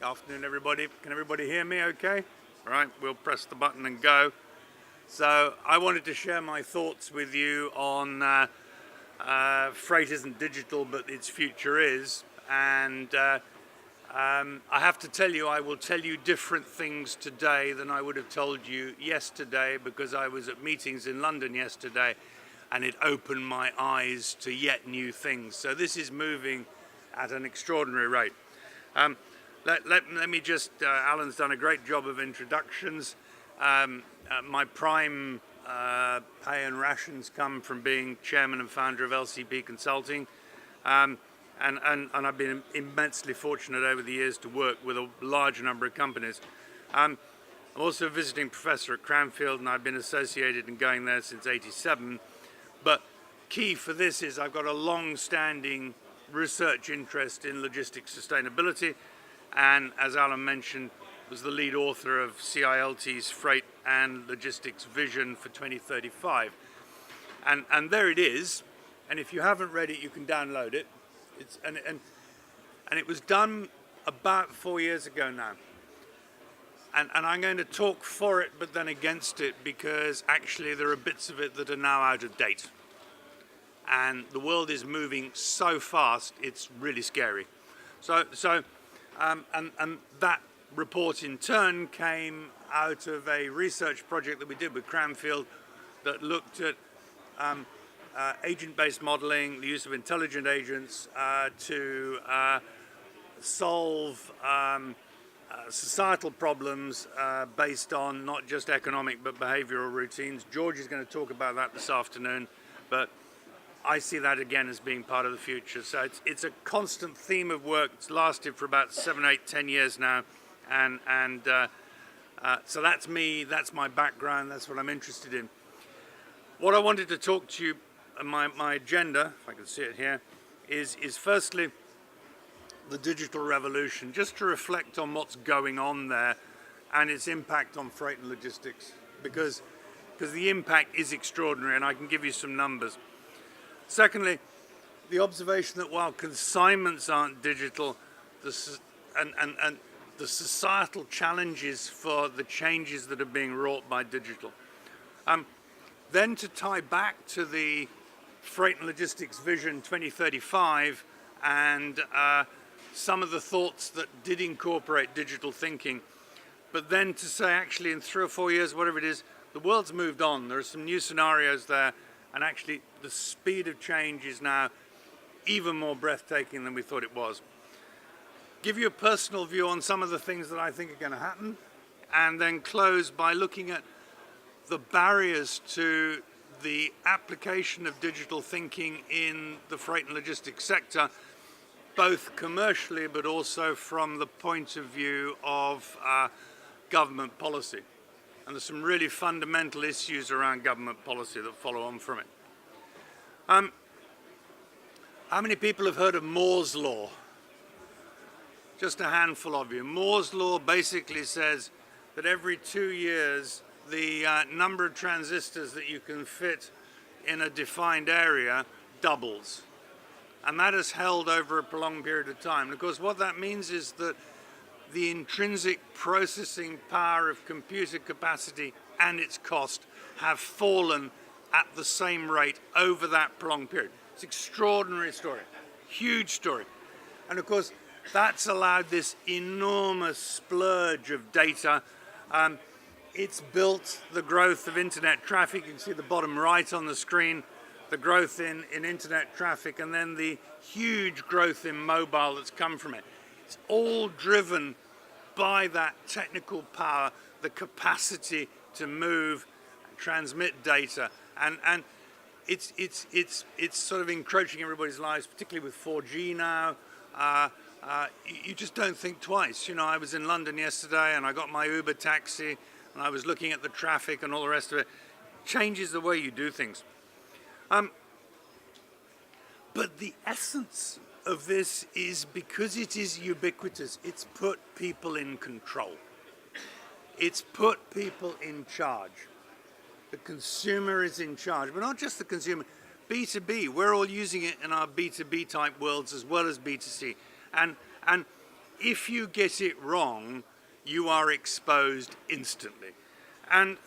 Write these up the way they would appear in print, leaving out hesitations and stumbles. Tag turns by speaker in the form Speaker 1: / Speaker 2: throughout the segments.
Speaker 1: Afternoon, everybody. Can everybody hear me okay? All right, we'll press the button and go. So I wanted to share my thoughts with you on freight isn't digital, but its future is. And I have to tell you, I will tell you different things today than I would have told you yesterday, because I was at meetings in London yesterday and it opened my eyes to yet new things. So this is moving at an extraordinary rate. Let me just, Alan's done a great job of introductions. My prime pay and rations come from being chairman and founder of LCP Consulting. And I've been immensely fortunate over the years to work with a large number of companies. I'm also a visiting professor at Cranfield, and I've been associated and going there since '87. But key for this is I've got a long-standing research interest in logistics sustainability, and as Alan mentioned, was the lead author of CILT's Freight and Logistics Vision for 2035. And there it is, and if you haven't read it, you can download it. And it was done about 4 years ago now. And I'm going to talk for it, but then against it, because actually there are bits of it that are now out of date. And the world is moving so fast, it's really scary. And that report in turn came out of a research project that we did with Cranfield that looked at agent-based modeling, the use of intelligent agents to solve societal problems based on not just economic but behavioral routines. George is going to talk about that this afternoon, but I see that again as being part of the future. So it's a constant theme of work. It's lasted for about 7, 8, 10 years now, and so that's me. That's my background. That's what I'm interested in. What I wanted to talk to you, my agenda, if I can see it here, is firstly the digital revolution, just to reflect on what's going on there and its impact on freight and logistics, because the impact is extraordinary, and I can give you some numbers. Secondly, the observation that while consignments aren't digital, and the societal challenges for the changes that are being wrought by digital. Then to tie back to the Freight and Logistics Vision 2035 and some of the thoughts that did incorporate digital thinking, but then to say actually in 3 or 4 years, whatever it is, the world's moved on. There are some new scenarios there, and actually the speed of change is now even more breathtaking than we thought it was. Give you a personal view on some of the things that I think are going to happen, and then close by looking at the barriers to the application of digital thinking in the freight and logistics sector, both commercially but also from the point of view of government policy. And there's some really fundamental issues around government policy that follow on from it. How many people have heard of Moore's Law? Just a handful of you. Moore's Law basically says that every 2 years, the number of transistors that you can fit in a defined area doubles. And that has held over a prolonged period of time. And of course, what that means is that the intrinsic processing power of computer capacity and its cost have fallen at the same rate over that prolonged period. It's an extraordinary story, huge story. And of course, that's allowed this enormous splurge of data. It's built the growth of internet traffic. You can see the bottom right on the screen, the growth in internet traffic, and then the huge growth in mobile that's come from it. It's all driven by that technical power, the capacity to move, transmit data, and it's sort of encroaching everybody's lives, particularly with 4G now. You just don't think twice. You know, I was in London yesterday and I got my Uber taxi and I was looking at the traffic and all the rest of it. Changes the way you do things. But the essence of this is, because it is ubiquitous, it's put people in control. It's put people in charge. The consumer is in charge, but not just the consumer. B2B, we're all using it in our B2B type worlds as well as B2C. And if you get it wrong, you are exposed instantly. And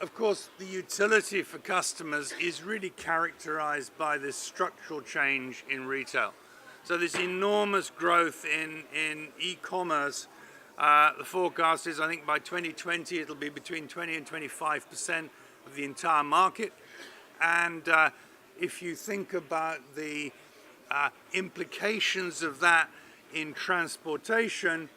Speaker 1: of course, the utility for customers is really characterized by this structural change in retail. So this enormous growth in e-commerce, the forecast is, I think by 2020 it'll be between 20 and 25% of the entire market. And if you think about the implications of that in transportation,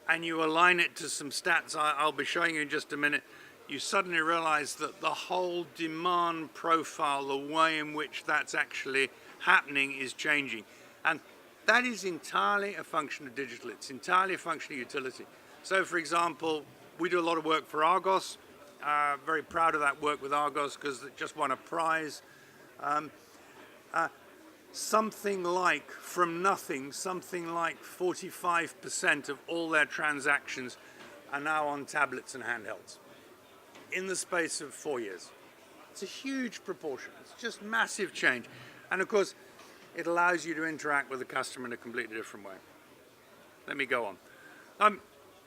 Speaker 1: and you align it to some stats I'll be showing you in just a minute, you suddenly realize that the whole demand profile, the way in which that's actually happening, is changing. And that is entirely a function of digital. It's entirely a function of utility. So for example, we do a lot of work for Argos. Very proud of that work with Argos because it just won a prize. Something like, from nothing, something like 45% of all their transactions are now on tablets and handhelds in the space of 4 years. It's a huge proportion. It's just massive change. And of course, it allows you to interact with the customer in a completely different way. Let me go on.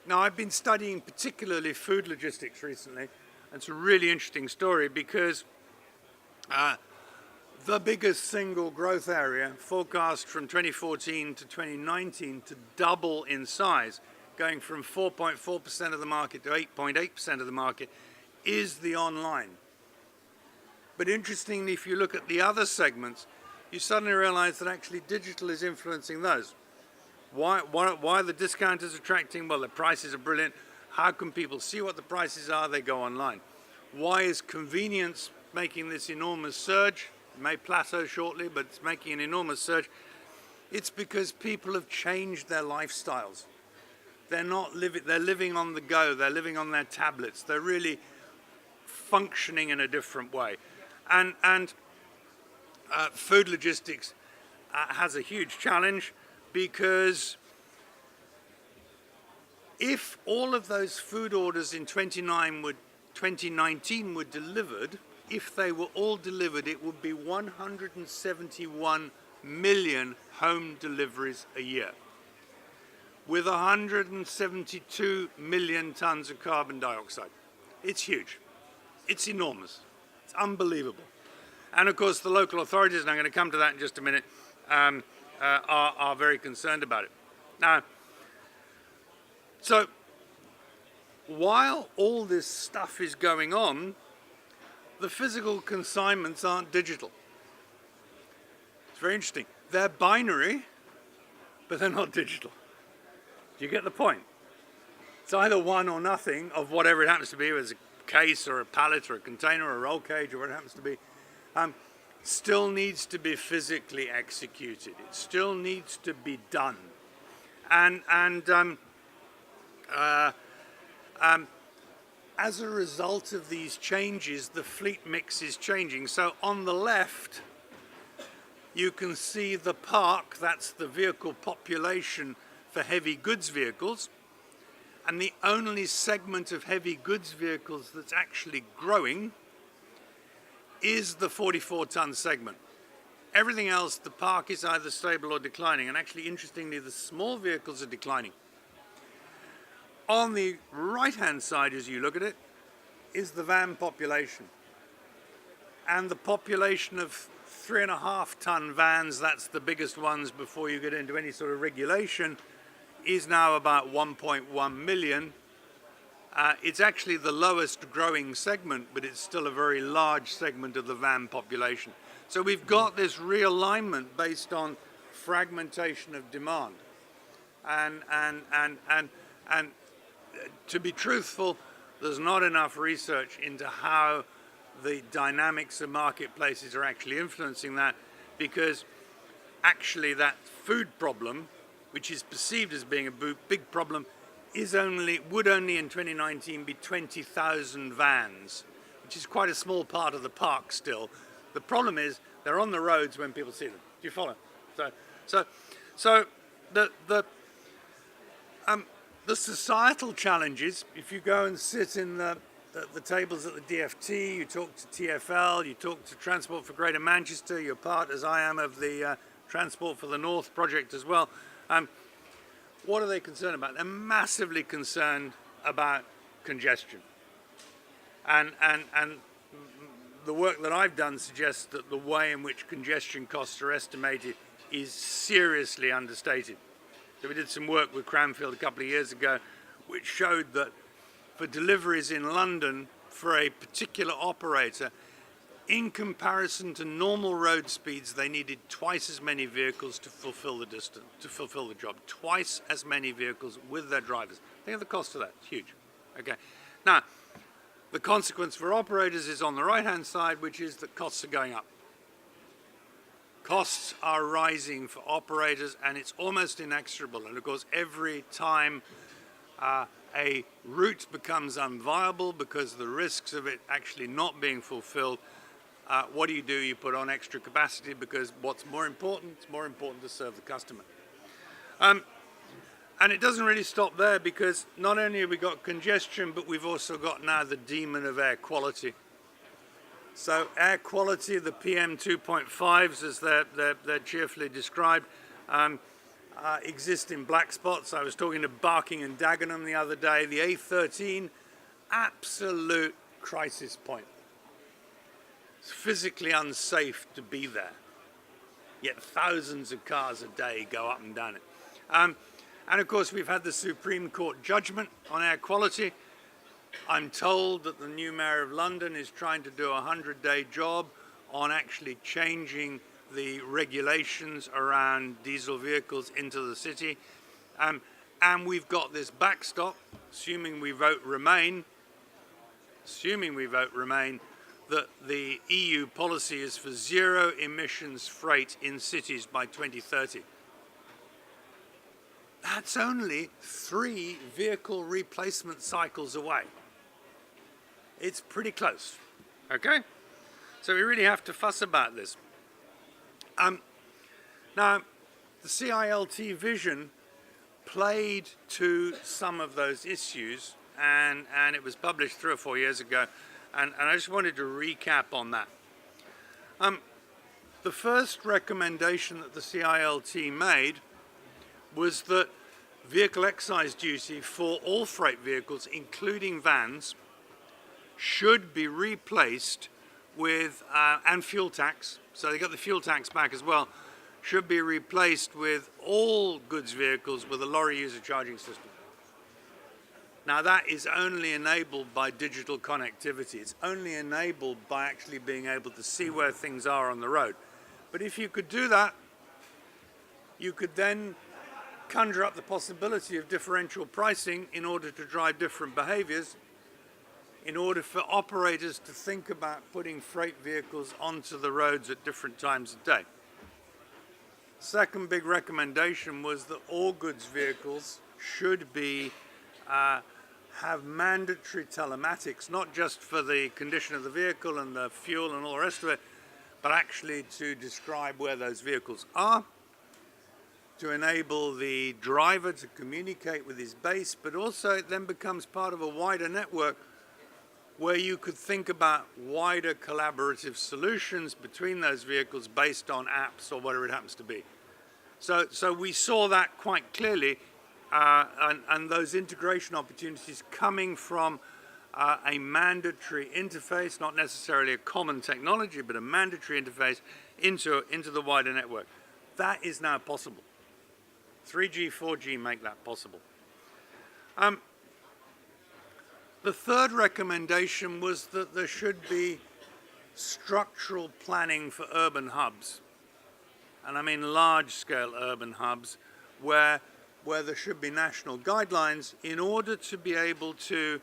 Speaker 1: Now, I've been studying particularly food logistics recently. It's a really interesting story because the biggest single growth area, forecast from 2014 to 2019 to double in size, going from 4.4% of the market to 8.8% of the market, is the online. But interestingly, if you look at the other segments, you suddenly realize that actually digital is influencing those. Why are the discounters attracting? Well, the prices are brilliant. How can people see what the prices are? They go online. Why is convenience making this enormous surge? It may plateau shortly, but it's making an enormous surge. It's because people have changed their lifestyles. They're living on the go. They're living on their tablets. They're really functioning in a different way. And food logistics has a huge challenge because if all of those food orders in 2019 were delivered, if they were all delivered, it would be 171 million home deliveries a year, with 172 million tons of carbon dioxide. It's huge. It's enormous. It's unbelievable. And of course, the local authorities, and I'm going to come to that in just a minute, are very concerned about it. Now, so while all this stuff is going on, the physical consignments aren't digital. It's very interesting. They're binary, but they're not digital. Do you get the point? It's either one or nothing of whatever it happens to be, whether it's a case or a pallet or a container or a roll cage or what it happens to be. Still needs to be physically executed. It still needs to be done. And as a result of these changes, the fleet mix is changing. So on the left, you can see the park, that's the vehicle population for heavy goods vehicles. And the only segment of heavy goods vehicles that's actually growing is the 44-ton segment. Everything else, the park is either stable or declining. And actually, interestingly, the small vehicles are declining. On the right-hand side, as you look at it, is the van population. And the population of 3.5-ton vans, that's the biggest ones before you get into any sort of regulation, is now about 1.1 million. It's actually the lowest growing segment, but it's still a very large segment of the van population. So we've got this realignment based on fragmentation of demand. And to be truthful, there's not enough research into how the dynamics of marketplaces are actually influencing that, because actually that food problem, which is perceived as being a big problem, would only in 2019 be 20,000 vans, which is quite a small part of the park still. The problem is they're on the roads when people see them. Do you follow? So the societal challenges, if you go and sit in the tables at the DFT, you talk to TfL, you talk to Transport for Greater Manchester, you're part, as I am, of the Transport for the North project as well. What are they concerned about? They're massively concerned about congestion. And the work that I've done suggests that the way in which congestion costs are estimated is seriously understated. So we did some work with Cranfield a couple of years ago, which showed that for deliveries in London for a particular operator, in comparison to normal road speeds, they needed twice as many vehicles to fulfill the distance, to fulfill the job. Twice as many vehicles with their drivers. Think of the cost of that. It's huge. Okay. Now, the consequence for operators is on the right-hand side, which is that costs are going up. Costs are rising for operators, and it's almost inexorable. And of course, every time a route becomes unviable because of the risks of it actually not being fulfilled, what do? You put on extra capacity, because what's more important? It's more important to serve the customer. And it doesn't really stop there, because not only have we got congestion, but we've also got now the demon of air quality. So air quality, the PM 2.5s, as they're cheerfully described, exist in black spots. I was talking to Barking and Dagenham the other day. The A13, absolute crisis point. It's physically unsafe to be there, yet thousands of cars a day go up and down it. And of course, we've had the Supreme Court judgment on air quality. I'm told that the new Mayor of London is trying to do a 100-day job on actually changing the regulations around diesel vehicles into the city. And we've got this backstop, assuming we vote Remain, that the EU policy is for zero emissions freight in cities by 2030. That's only 3 vehicle replacement cycles away. It's pretty close, okay? So we really have to fuss about this. Now, the CILT vision played to some of those issues, and it was published 3 or 4 years ago, and I just wanted to recap on that. The first recommendation that the CILT made was that vehicle excise duty for all freight vehicles, including vans, should be replaced with, and fuel tax, so they got the fuel tax back as well, should be replaced with all goods vehicles with a lorry user charging system. Now, that is only enabled by digital connectivity. It's only enabled by actually being able to see where things are on the road. But if you could do that, you could then conjure up the possibility of differential pricing in order to drive different behaviors, in order for operators to think about putting freight vehicles onto the roads at different times of day. Second big recommendation was that all goods vehicles should be have mandatory telematics, not just for the condition of the vehicle and the fuel and all the rest of it, but actually to describe where those vehicles are, to enable the driver to communicate with his base, but also it then becomes part of a wider network where you could think about wider collaborative solutions between those vehicles based on apps or whatever it happens to be. So we saw that quite clearly, and those integration opportunities coming from a mandatory interface, not necessarily a common technology, but a mandatory interface into the wider network. That is now possible. 3G, 4G make that possible. The third recommendation was that there should be structural planning for urban hubs. And I mean large-scale urban hubs where there should be national guidelines in order to be able to,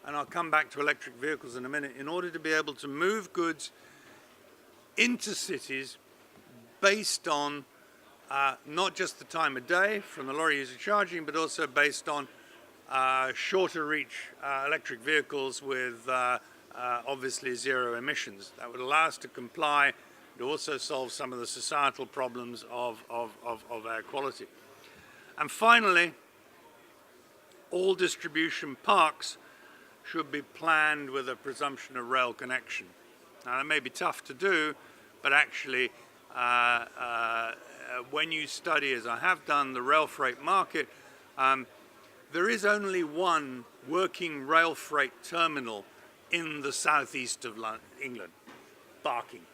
Speaker 1: and I'll come back to electric vehicles in a minute, in order to be able to move goods into cities based on not just the time of day from the lorry user charging, but also based on shorter reach electric vehicles with obviously zero emissions. That would allow us to comply. It would also solve some of the societal problems of air quality. And finally, all distribution parks should be planned with a presumption of rail connection. Now, that may be tough to do, but actually when you study, as I have done, the rail freight market, there is only one working rail freight terminal in the southeast of England, Barking.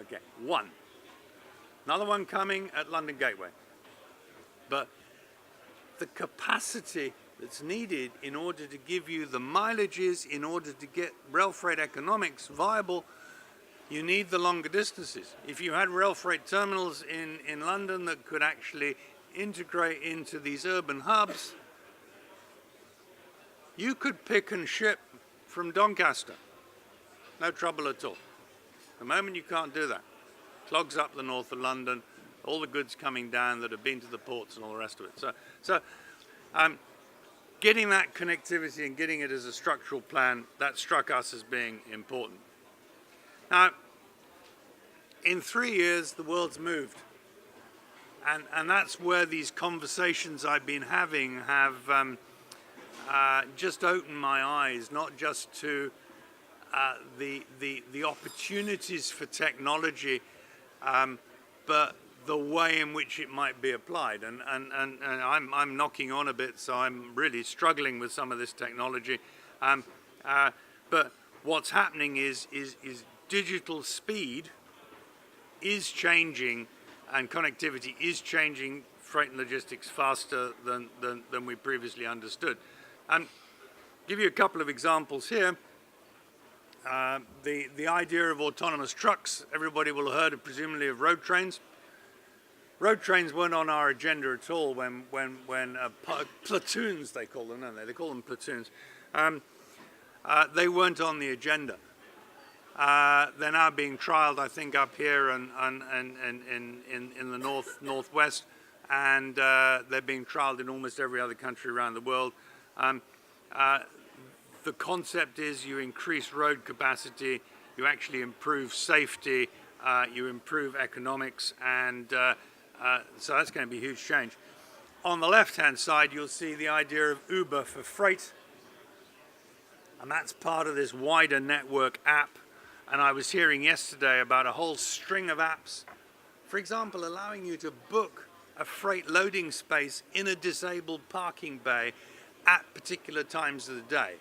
Speaker 1: Okay, one. Another one coming at London Gateway. But the capacity that's needed in order to give you the mileages, in order to get rail freight economics viable, you need the longer distances. If you had rail freight terminals in London that could actually integrate into these urban hubs, you could pick and ship from Doncaster. No trouble at all. The moment you can't do that, clogs up the north of London, all the goods coming down that have been to the ports and all the rest of it. So getting that connectivity and getting it as a structural plan, that struck us as being important. Now, in 3 years, the world's moved. And that's where these conversations I've been having have just opened my eyes, not just to the opportunities for technology, but the way in which it might be applied. And I'm knocking on a bit, so I'm really struggling with some of this technology. But what's happening is digital speed is changing, and connectivity is changing freight and logistics faster than we previously understood. Give you a couple of examples here. The idea of autonomous trucks, everybody will have heard presumably of road trains. Road trains weren't on our agenda at all when platoons, they call them, don't they? They call them platoons. They weren't on the agenda. They're now being trialled, I think, up here and in the northwest, and they're being trialled in almost every other country around the world. The concept is you increase road capacity, you actually improve safety, you improve economics, and so that's going to be a huge change. On the left-hand side, you'll see the idea of Uber for freight, and that's part of this wider network app. And I was hearing yesterday about a whole string of apps, for example, allowing you to book a freight loading space in a disabled parking bay at particular times of the day.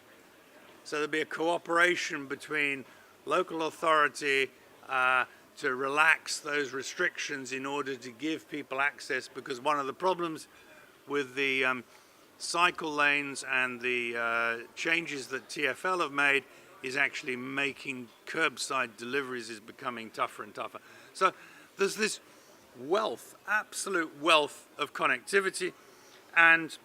Speaker 1: So there'll be a cooperation between local authority to relax those restrictions in order to give people access, because one of the problems with the cycle lanes and the changes that TfL have made is actually making curbside deliveries is becoming tougher and tougher. So there's this wealth, absolute wealth of connectivity, and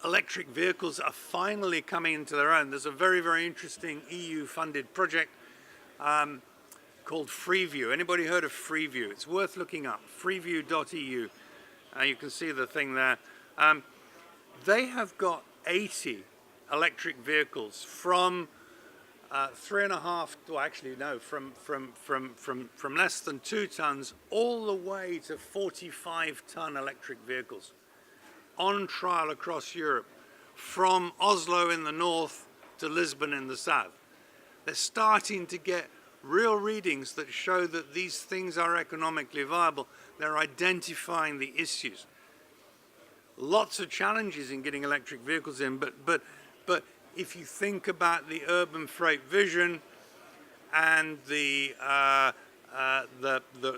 Speaker 1: electric vehicles are finally coming into their own. There's a very, very interesting EU-funded project called Freeview. Anybody heard of Freeview? It's worth looking up, freeview.eu. You can see the thing there. They have got 80 electric vehicles from 3.5, well actually no, from less than 2 tons all the way to 45-ton electric vehicles on trial across Europe, from Oslo in the north to Lisbon in the south. They're starting to get real readings that show that these things are economically viable. They're identifying the issues. Lots of challenges in getting electric vehicles in, but if you think about the urban freight vision and the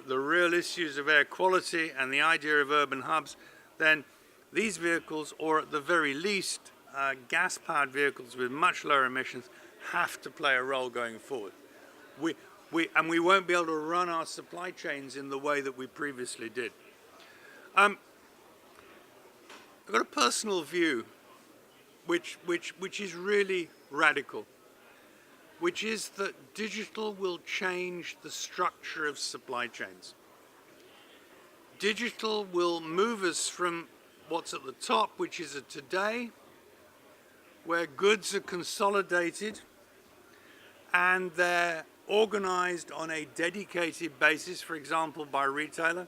Speaker 1: real issues of air quality and the idea of urban hubs, then these vehicles, or at the very least gas-powered vehicles with much lower emissions, have to play a role going forward. We won't be able to run our supply chains in the way that we previously did. I've got a personal view which is really radical, which is that digital will change the structure of supply chains. Digital will move us from what's at the top, which is a today, where goods are consolidated and they're organized on a dedicated basis, for example, by a retailer.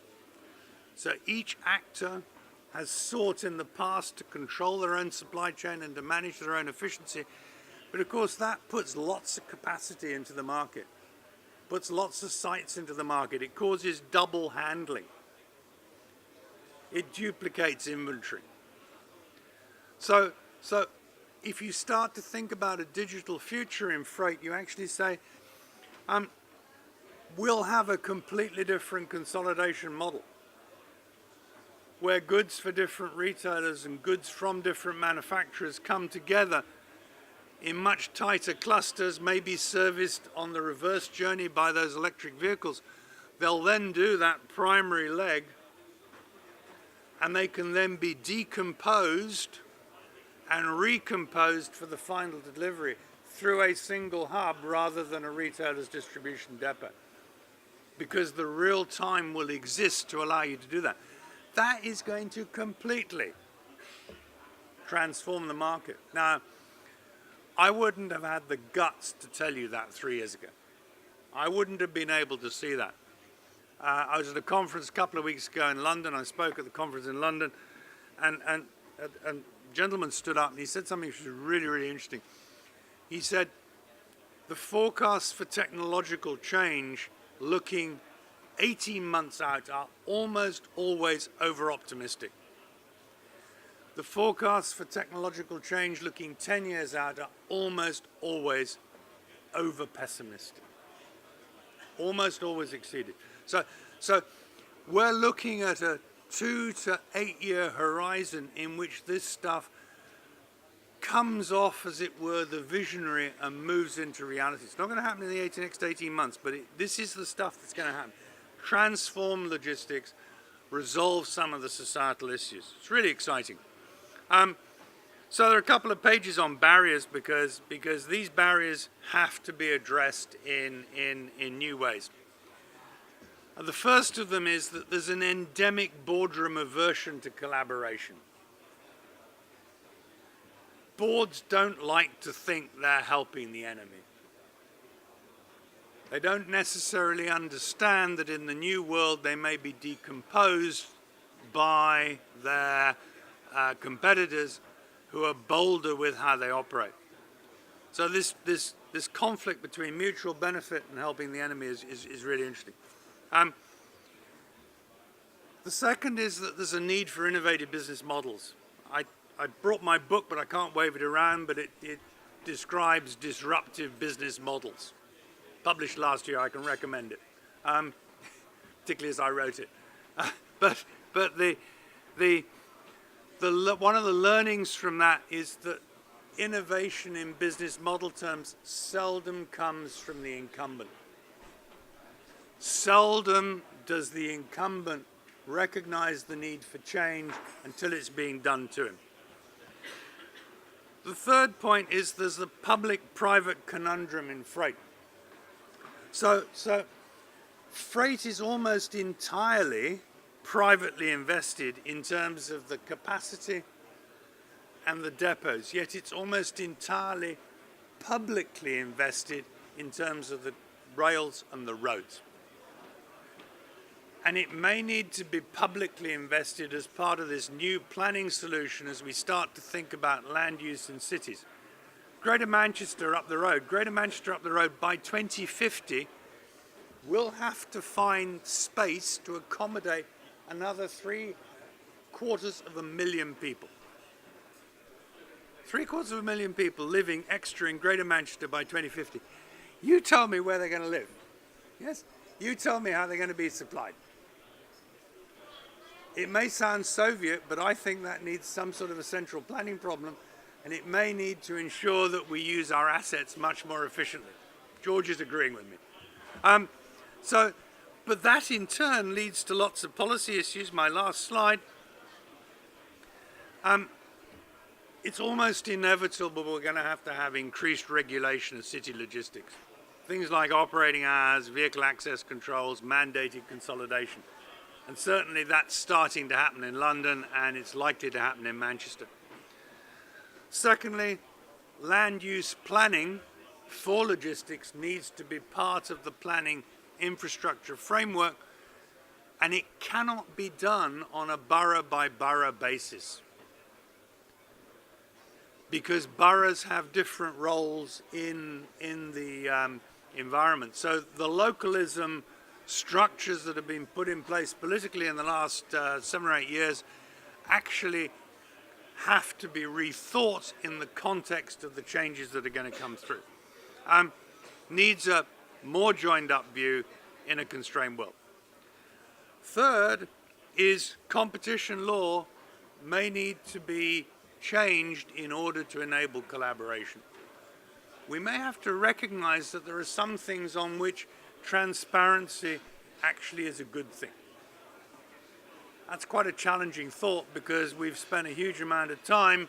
Speaker 1: So each actor has sought in the past to control their own supply chain and to manage their own efficiency. But of course that puts lots of capacity into the market. puts lots of sites into the market. It causes double handling. It duplicates inventory. So if you start to think about a digital future in freight, you actually say, we'll have a completely different consolidation model where goods for different retailers and goods from different manufacturers come together in much tighter clusters, maybe serviced on the reverse journey by those electric vehicles. They'll then do that primary leg, and they can then be decomposed and recomposed for the final delivery through a single hub rather than a retailer's distribution depot, because the real time will exist to allow you to do that. That is going to completely transform the market. Now, I wouldn't have had the guts to tell you that 3 years ago. I wouldn't have been able to see that. I was at a conference a couple of weeks ago in London. I spoke at the conference in London, and a gentleman stood up and he said something which was really, really interesting. He said, the forecasts for technological change looking 18 months out are almost always over-optimistic. The forecasts for technological change looking 10 years out are almost always over-pessimistic. Almost always exceeded. So we're looking at a 2 to 8 year horizon in which this stuff comes off, as it were, the visionary and moves into reality. It's not going to happen in the next 18 months, but this is the stuff that's going to happen. Transform logistics, resolve some of the societal issues. It's really exciting. So there are a couple of pages on barriers because these barriers have to be addressed in new ways. The first of them is that there's an endemic boardroom aversion to collaboration. Boards don't like to think they're helping the enemy. They don't necessarily understand that in the new world they may be decomposed by their competitors who are bolder with how they operate. So this conflict between mutual benefit and helping the enemy is really interesting. The second is that there's a need for innovative business models. I brought my book, but I can't wave it around, but it describes disruptive business models. Published last year, I can recommend it, particularly as I wrote it. But one of the learnings from that is that innovation in business model terms seldom comes from the incumbent. Seldom does the incumbent recognize the need for change until it's being done to him. The third point is there's the public-private conundrum in freight. So freight is almost entirely privately invested in terms of the capacity and the depots, yet it's almost entirely publicly invested in terms of the rails and the roads. And it may need to be publicly invested as part of this new planning solution as we start to think about land use in cities. Greater Manchester up the road by 2050 will have to find space to accommodate another 750,000 people. 750,000 people living extra in Greater Manchester by 2050. You tell me where they're going to live. Yes? You tell me how they're going to be supplied. It may sound Soviet, but I think that needs some sort of a central planning problem, and it may need to ensure that we use our assets much more efficiently. George is agreeing with me. But that in turn leads to lots of policy issues. My last slide. It's almost inevitable we're going to have increased regulation of city logistics. Things like operating hours, vehicle access controls, mandated consolidation. And certainly that's starting to happen in London, and it's likely to happen in Manchester. Secondly, land use planning for logistics needs to be part of the planning infrastructure framework, and it cannot be done on a borough-by-borough basis, because boroughs have different roles in the environment. So the localism structures that have been put in place politically in the last 7 or 8 years actually have to be rethought in the context of the changes that are going to come through. Needs a more joined up view in a constrained world. Third is competition law may need to be changed in order to enable collaboration. We may have to recognize that there are some things on which transparency actually is a good thing. That's quite a challenging thought because we've spent a huge amount of time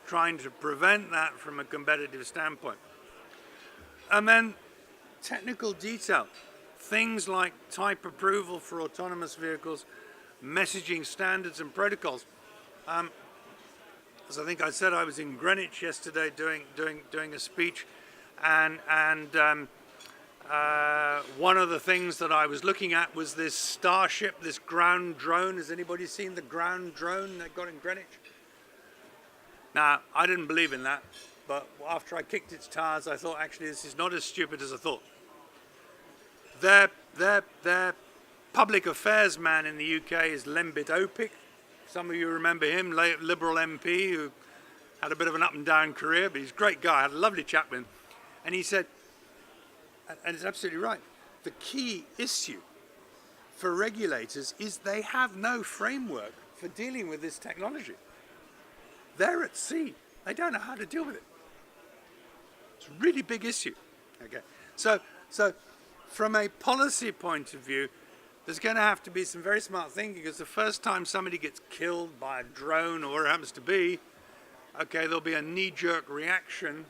Speaker 1: trying to prevent that from a competitive standpoint. And then technical detail, things like type approval for autonomous vehicles, messaging standards and protocols. As I think I said, I was in Greenwich yesterday doing a speech, and one of the things that I was looking at was this Starship, this ground drone. Has anybody seen the ground drone they got in Greenwich? Now, I didn't believe in that, but after I kicked its tires, I thought, actually, this is not as stupid as I thought. Their public affairs man in the UK is Lembit Opik. Some of you remember him, Liberal MP, who had a bit of an up and down career, but he's a great guy. I had a lovely chat with him. And he said, and it's absolutely right, the key issue for regulators is they have no framework for dealing with this technology. They're at sea. They don't know how to deal with it. It's a really big issue. Okay. So from a policy point of view, there's going to have to be some very smart thinking, because the first time somebody gets killed by a drone or whatever it happens to be, okay, there'll be a knee-jerk reaction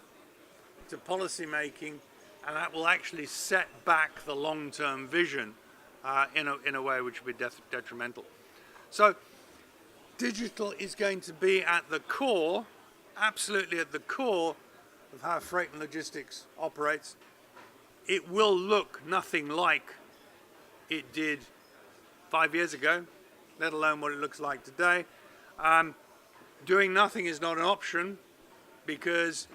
Speaker 1: to policy making, and that will actually set back the long-term vision in a way which will be detrimental. So digital is going to be at the core, absolutely at the core of how freight and logistics operates. It will look nothing like it did 5 years ago, let alone what it looks like today. Doing nothing is not an option, because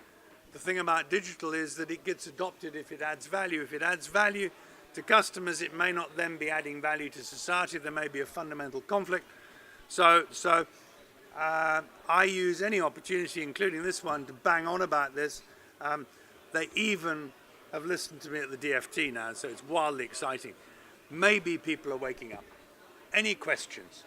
Speaker 1: the thing about digital is that it gets adopted if it adds value. If it adds value to customers, it may not then be adding value to society. There may be a fundamental conflict. So I use any opportunity, including this one, to bang on about this. They even have listened to me at the DFT now, so it's wildly exciting. Maybe people are waking up. Any questions?